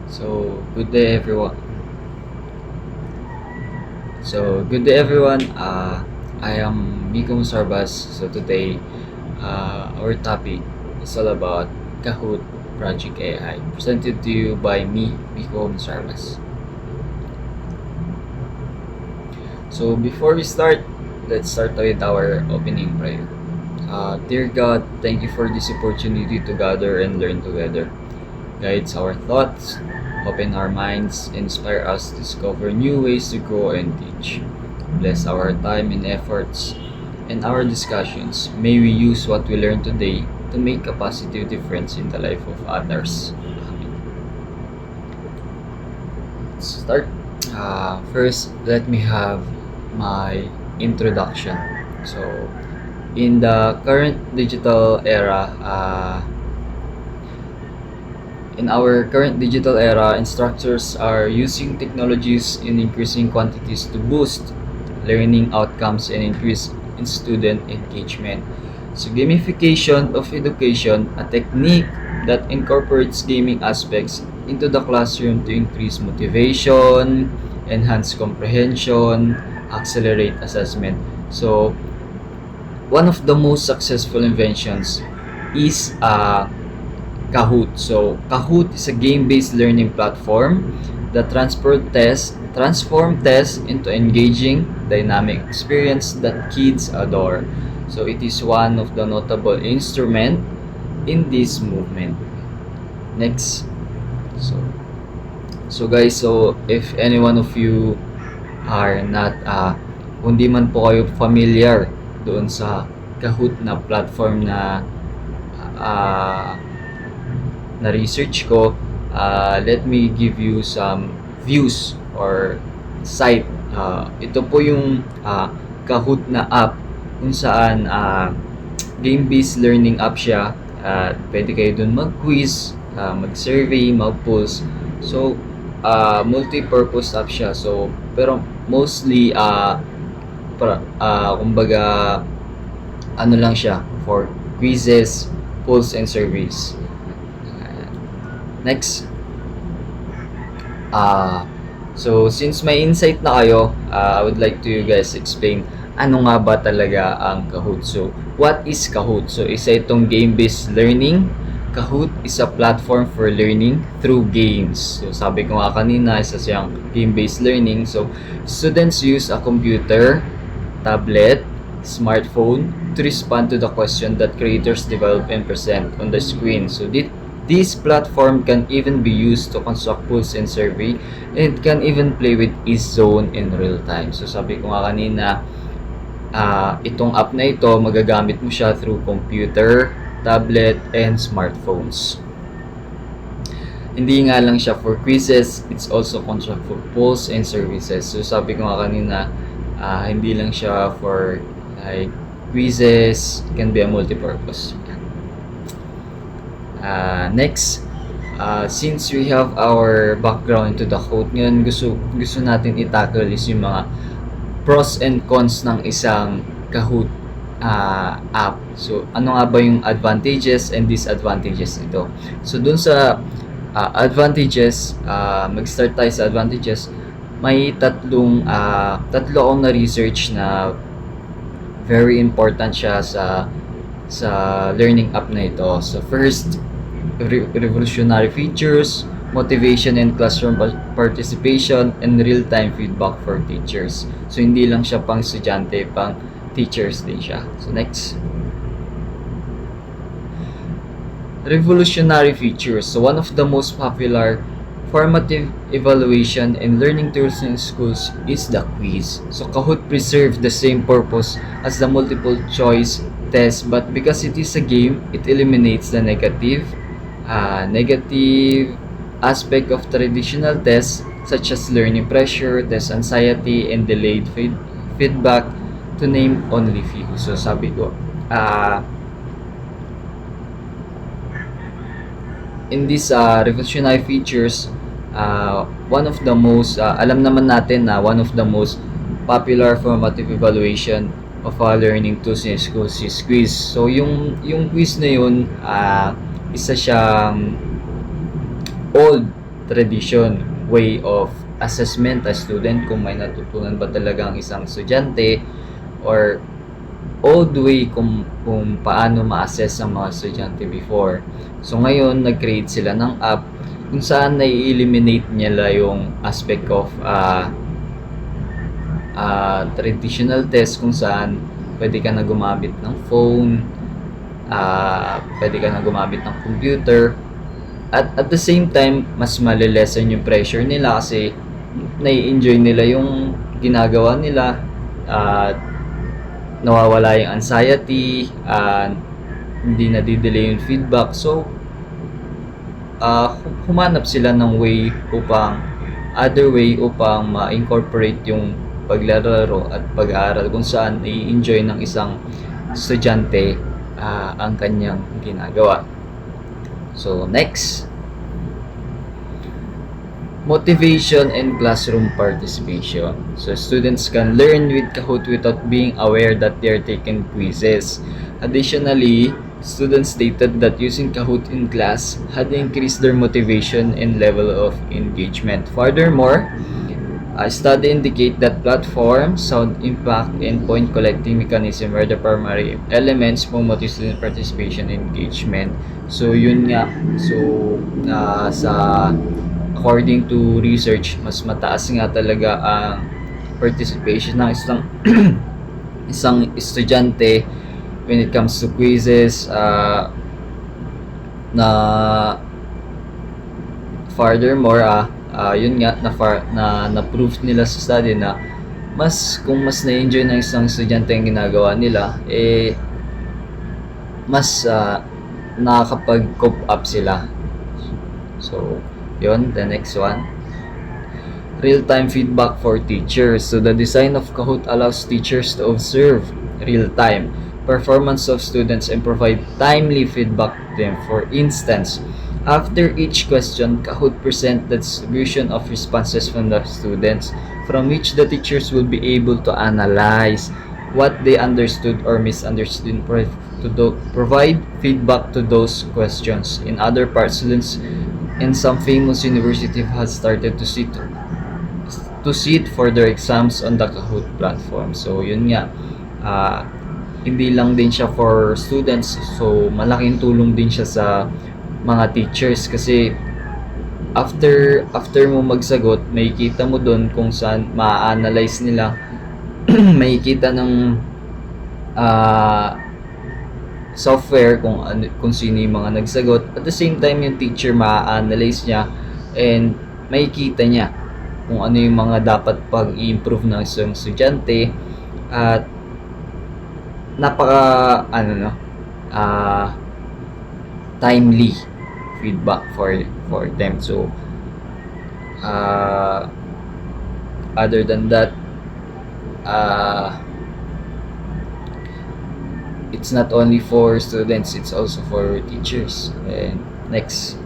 So, good day everyone. Good day everyone. I am Miko Musarbas. So, today, our topic is all about Kahoot Project AI, presented to you by me, Miko Musarbas. So, before we start, let's start with our opening prayer. Dear God, thank you for this opportunity to gather and learn together. Guides our thoughts, open our minds, inspire us to discover new ways to grow and teach. Bless our time and efforts and our discussions. May we use what we learned today to make a positive difference in the life of others. Amen. Let's start. First, let me have my introduction. So, in the current digital era, in our current digital era, instructors are using technologies in increasing quantities to boost learning outcomes and increase in student engagement. So, gamification of education, a technique that incorporates gaming aspects into the classroom to increase motivation, enhance comprehension, accelerate assessment. So, one of the most successful inventions is Kahoot. So, Kahoot is a game-based learning platform that transform tests into engaging, dynamic experience that kids adore. So, it is one of the notable instrument in this movement. Next. So, so if any one of you are not kung di man po kayo familiar doon sa Kahoot na platform na uh, na research ko, let me give you some views or site. Ito po yung Kahoot na app kung saan game-based learning app siya. Pwede kayo dun mag-quiz, mag-survey, mag-polls. So, multi-purpose app siya. So, pero mostly, kumbaga, ano lang siya, for quizzes, polls, and surveys. Next. So, since may insight na kayo, I would like to you guys explain ano nga ba talaga ang Kahoot. So, what is Kahoot? So, isa itong game-based learning. Kahoot is a platform for learning through games. So, sabi ko nga kanina, isa siyang game-based learning. So, students use a computer, tablet, smartphone to respond to the question that creators develop and present on the screen. So, this platform can even be used to construct polls and survey, and it can even play with EaseZone in real time. So sabi ko nga kanina, itong app na ito, magagamit mo siya through computer, tablet, and smartphones. Hindi nga lang siya for quizzes, it's also construct for polls and services. So sabi ko nga kanina, hindi lang siya for like quizzes, it can be a multi-purpose. Next, since we have our background into the Kahoot, ngayon gusto natin i-tackle is yung mga pros and cons ng isang Kahoot app. So, ano nga ba yung advantages and disadvantages nito? So, dun sa advantages, mag-start tayo sa advantages. May tatlo akong na-research na very important siya sa learning app na ito. So, first, revolutionary features, motivation and classroom participation, and real-time feedback for teachers. So, hindi lang siya pang estudyante, pang teachers din siya. So, next. Revolutionary features. So, one of the most popular formative evaluation and learning tools in schools is the quiz. So, Kahoot preserves the same purpose as the multiple choice test, but because it is a game, it eliminates the negative aspect of traditional tests such as learning pressure, test anxiety, and delayed feedback, to name only few. So sabi ko, in these revolutionary features, one of the most, alam naman natin na one of the most popular formative evaluation of learning tools in schools is quiz. So yung quiz na yun, isa siyang old tradition, way of assessment a student, kung may natutunan ba talaga ang isang estudyante, or old way kung paano ma-assess ang mga estudyante before. So ngayon, nag-create sila ng app kung saan na-eliminate nila yung aspect of traditional test, kung saan pwede ka na gumamit ng phone, pwede ka na gumamit ng computer, at the same time, mas malilesen yung pressure nila kasi nai-enjoy nila yung ginagawa nila, nawawala yung anxiety, hindi nadidelay yung feedback. So, humanap sila ng other way upang ma-incorporate yung paglalaro at pag-aaral, kung saan i-enjoy ng isang estudyante ang kanyang ginagawa. So, next. Motivation and classroom participation. So, students can learn with Kahoot without being aware that they are taking quizzes. Additionally, students stated that using Kahoot in class had increased their motivation and level of engagement. Furthermore, a study indicate that platform, sound impact, and point collecting mechanism were the primary elements promoting student participation and engagement. So, yun nga. So, according to research, mas mataas nga talaga ang participation ng isang estudyante when it comes to quizzes, na furthermore, yun nga, na proof nila sa study na kung mas na-enjoy ng isang estudyante ang ginagawa nila, mas nakakapag-cope up sila. So, yun, the next one. Real-time feedback for teachers. So, the design of Kahoot allows teachers to observe real-time performance of students and provide timely feedback to them. For instance, after each question, Kahoot presents the distribution of responses from the students, from which the teachers will be able to analyze what they understood or misunderstood to provide feedback to those questions. In other parts, students in some famous university has started to sit for their exams on the Kahoot platform. So, yun nga, hindi lang din siya for students, so malaking tulong din siya sa mga teachers, kasi after mo magsagot, makikita mo doon kung saan ma-analyze nila makikita ng software kung sino yung mga nagsagot. At the same time, yung teacher ma-analyze niya and makikita niya kung ano yung mga dapat pag-i-improve ng isang estudyante, at napaka timely feedback for them. So, other than that, it's not only for students, it's also for teachers. And next.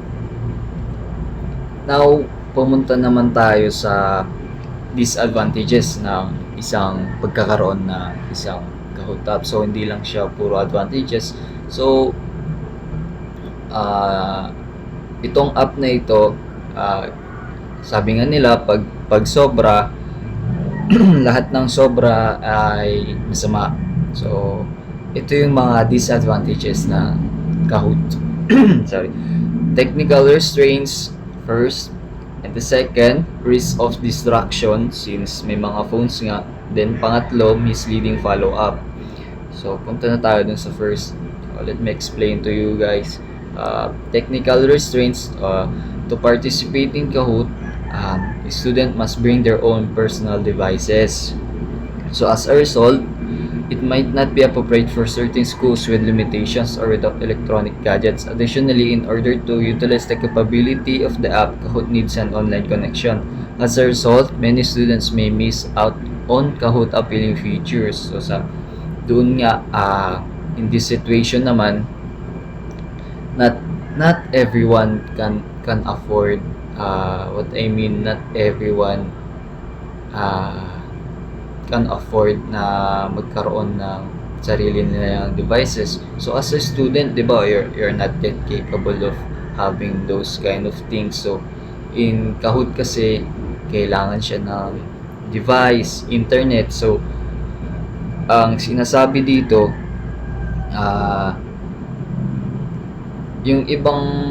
Now, pumunta naman tayo sa disadvantages ng isang pagkakaroon na isang Kahoot app. So, hindi lang siya puro advantages. So, itong app na ito, sabi nga nila, pag sobra, lahat ng sobra ay masama. So, ito yung mga disadvantages na Kahoot. Sorry. Technical restraints first, and the second, risk of distraction since may mga phones nga. Then pangatlo, misleading follow-up. So, punta na tayo dun sa first. Let me explain to you guys. Technical restraints. To participate in Kahoot, a student must bring their own personal devices. So, as a result, it might not be appropriate for certain schools with limitations or without electronic gadgets. Additionally, in order to utilize the capability of the app, Kahoot needs an online connection. As a result, many students may miss out on Kahoot appealing features. So, doon nga, in this situation naman, not everyone can afford, not everyone can afford na magkaroon ng sarili nilang devices. So as a student, 'di ba, you're not yet capable of having those kind of things. So In Kahoot kasi, kailangan siya ng device, internet. So, ang sinasabi dito, ah, yung ibang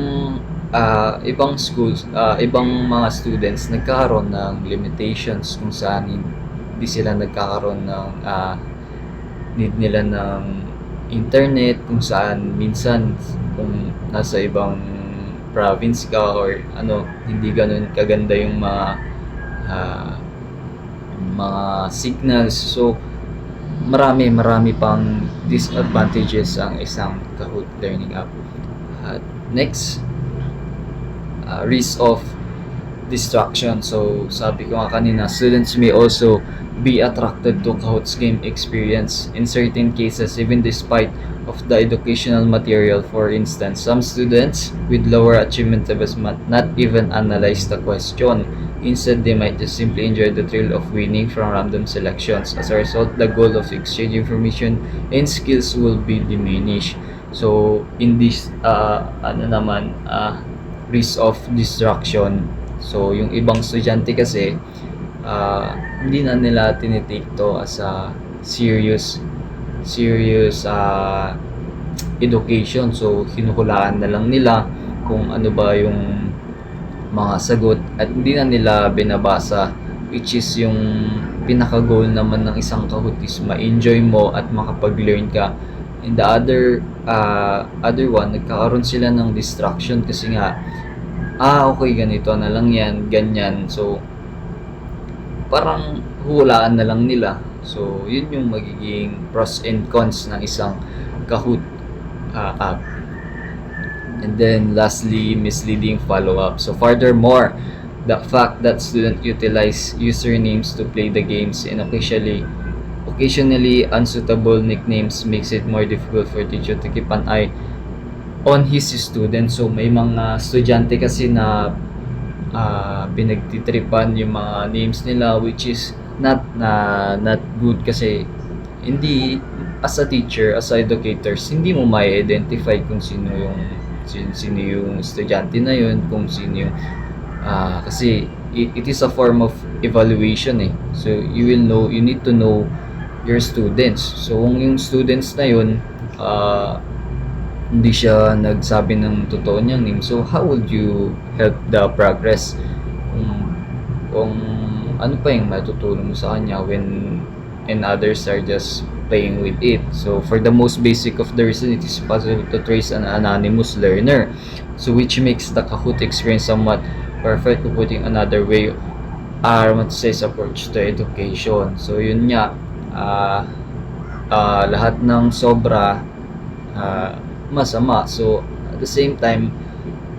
schools, ibang mga students nagkakaroon ng limitations kung saan hindi sila nagkakaroon ng need nila ng internet, kung saan minsan kung nasa ibang province ka or ano, hindi ganun kaganda yung ah, mga signals. So, marami pang disadvantages ang isang Kahoot learning app. At next, risk of distraction. So, sabi ko nga kanina, students may also be attracted to Kahoot's game experience in certain cases, even despite of the educational material. For instance, some students with lower achievement levels might not even analyze the question. Instead, they might just simply enjoy the thrill of winning from random selections. As a result, the goal of exchange information and skills will be diminished. So, in this, risk of distraction. So, yung ibang estudyante kasi, hindi na nila tinitake to as a serious education. So, hinuhulaan na lang nila kung ano ba yung mga sagot at hindi na nila binabasa, which is yung pinaka-goal naman ng isang Kahoot is ma-enjoy mo at makapag-learn ka. In the other one, nagkakaroon sila ng distraction kasi nga, okay, ganito na lang yan, ganyan. So, parang hulaan na lang nila. So, yun yung magiging pros and cons ng isang Kahoot app. And then lastly, misleading follow-up. So furthermore, the fact that students utilize usernames to play the games and occasionally unsuitable nicknames makes it more difficult for teacher to keep an eye on his students. So may mga estudyante kasi na pinagtitripan yung mga names nila, which is not good kasi hindi, as a teacher, as educators, hindi mo ma-identify kung sino yung estudyante na yun, kung sino yung kasi it is a form of evaluation eh. So you need to know your students. So kung yung students na yun hindi siya nagsabi ng totoo niyang name, so how would you help the progress kung ano pa yung matutulong mo sa kanya when and others are just playing with it. So for the most basic of the reason, it is possible to trace an anonymous learner, so which makes the Kahoot experience somewhat perfect. Putting another way, Armat's approach to education. So yun nga, lahat ng sobra masama. So at the same time,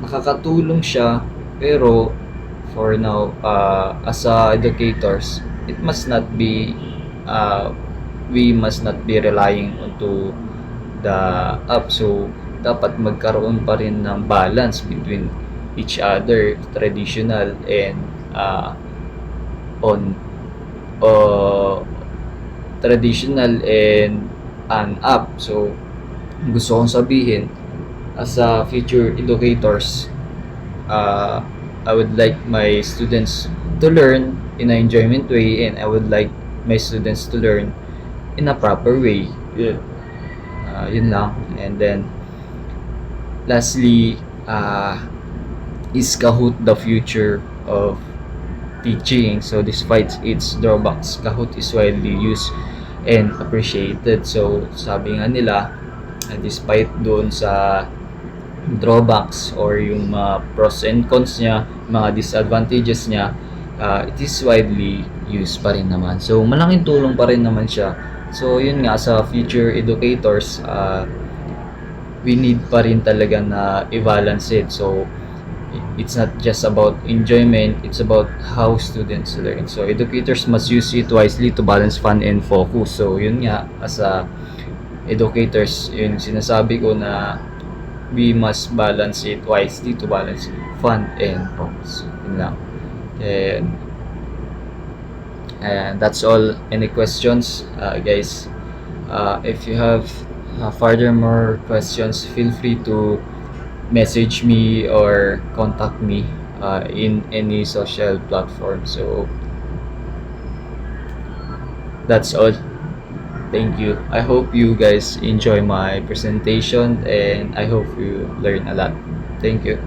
nakakatulong siya, pero for now, as educators, it must not be we must not be relying onto the app. So dapat magkaroon pa rin ng balance between each other, traditional and traditional and an app. So gusto kong sabihin, as a future educators, I would like my students to learn in an enjoyment way, and I would like my students to learn in a proper way. Yun lang. And then lastly, is Kahoot the future of teaching? So despite its drawbacks, Kahoot is widely used and appreciated. So sabi nga nila, despite doon sa drawbacks or yung mga pros and cons niya, mga disadvantages niya, it is widely used pa rin naman. So malaking tulong pa rin naman siya. So yun nga, sa future educators, we need pa rin talaga na i-balance it. So it's not just about enjoyment, it's about how students learn. So educators must use it wisely to balance fun and focus. So yun nga, as a educators, yun sinasabi ko na we must balance it wisely to balance fun and focus. Yun lang. And that's all. Any questions, guys? If you have further more questions, feel free to message me or contact me in any social platform. So that's all. Thank you. I hope you guys enjoy my presentation and I hope you learn a lot. Thank you.